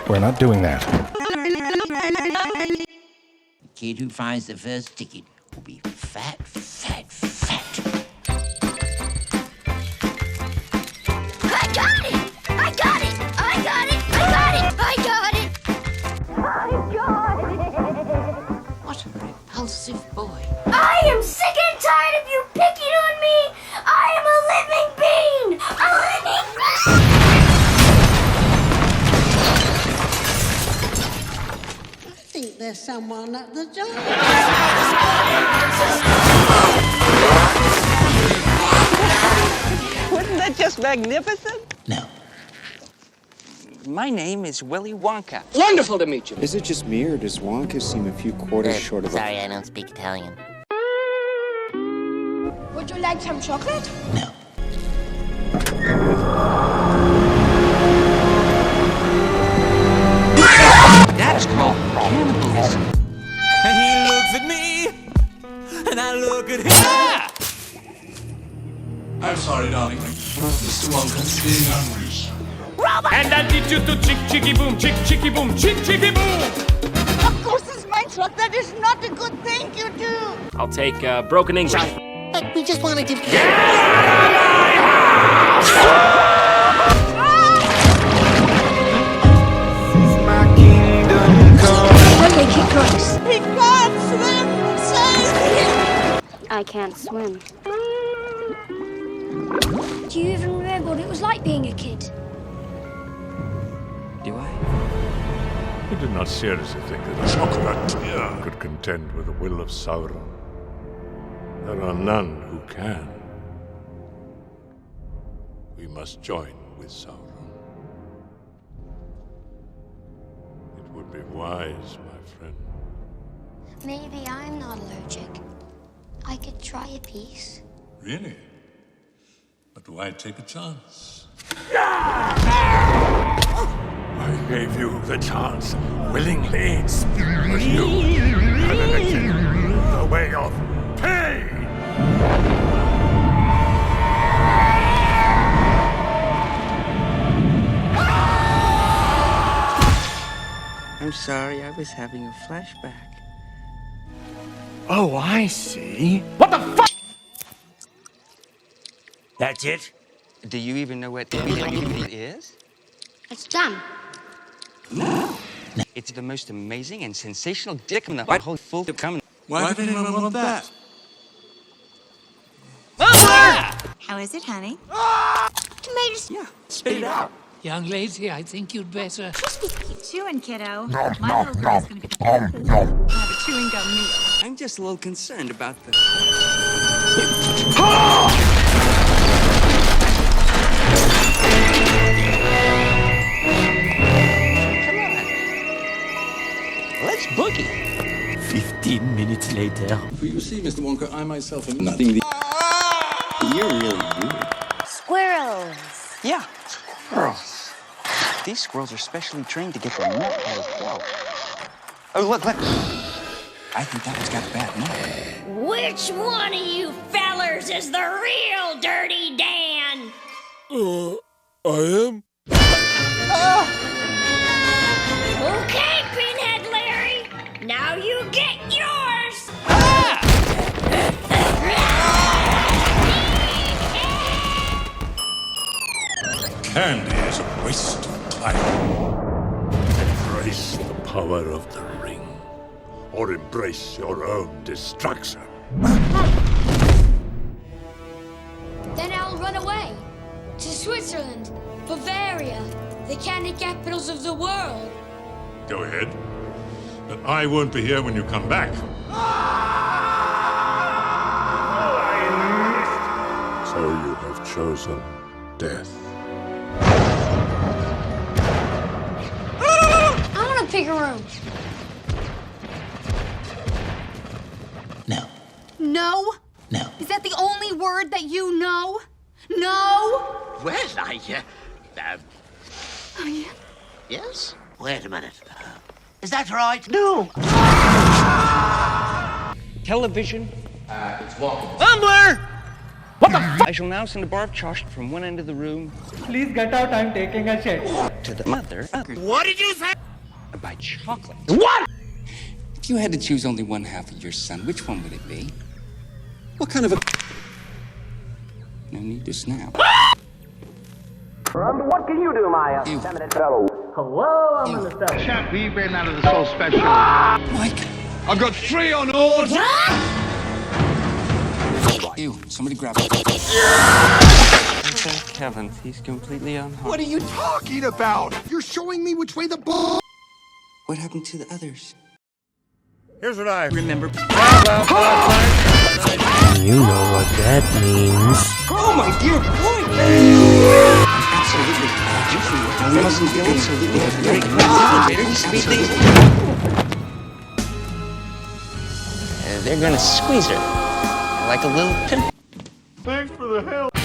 We're not doing that. The kid who finds the first ticket will be fat, fat, fat. I got it! I got it! I got it! I got it! I got it! I got it! What a repulsive boy. I am sick and tired of you picking on me! I am a living being! A living being! I think there's someone at the door. Wasn't that just magnificent? No. My name is Willy Wonka. Wonderful to meet you. Is it just me, or does Wonka seem a few quarters short of Sorry, I don't speak Italian. Would you like some chocolate? No. That's called cannibalism. And he looks at me, and I look at him. I'm sorry, darling. Mr. Wonka's being unreasonable. And I teach you to chick chicky boom, chick chicky boom, chick chicky boom. Of course, it's my truck. That is not a good thing you do. I'll take broken English. But we just wanted to... Okay, keep close. He can't swim. Save him. I can't swim. Do you even remember what it was like being a kid? Do I? I did not seriously think that a chocolatier could contend with the will of Sauron. There are none who can. We must join with Sauron. It would be wise, my friend. Maybe I'm not allergic. I could try a piece. Really? But why take a chance? I gave you the chance willingly, but you had elected the way of pain. I'm sorry, I was having a flashback. Oh, I see. What the fuck? That's it? Do you even know what it is? It's jam. No. It's the most amazing and sensational dick in the whole full of coming. Why would anyone want that? How is it, honey? Tomatoes. Yeah, spit it out. Young lady, I think you'd better. Chewing, kiddo. My little girl's gonna be have a chewing gum meal. I'm just a little concerned about the... Come on. Let's boogie. 15 minutes later. For you see, Mr. Wonka, I myself am nothing the... You're really weird. Squirrels. Yeah, squirrels. These squirrels are specially trained to get their nut out of flow. Oh, look. I think that one's got a bad nut. Which one of you fellers is the real Dirty Dan? I am? Okay, Pinhead Larry. Now you get yours. Candy is a waste of time. Embrace the power of the ring, or embrace your own destruction. Then I'll run away to Switzerland, Bavaria, the candy capitals of the world. Go ahead, but I won't be here when you come back. So you have chosen death. I want to pick a room. No. No? No. Is that the only word that you know? No? Well, Yes? Wait a minute. Is that right? No. Television. It's Wonka. Tumbler! I shall now send a bar of chocolate from one end of the room Please get out, I'm taking a shit. to the mother. What did you say? By chocolate. What? If you had to choose only one half of your son, which one would it be? What kind of a... No need to snap. What can you do, my feminine fellow? Hello, I'm in the cell. Chap, we've been out of the soul special. Mike! I've got 3 on order. Ew, somebody grab it. Kevin, he's completely unharmed. What are you talking about? You're showing me which way the ball... What happened to the others? Here's what I Remember... You know what that means. Oh, my dear boy! Absolutely. We mustn't feel absolutely great. They're gonna squeeze her like a little pimp. Thanks for the help.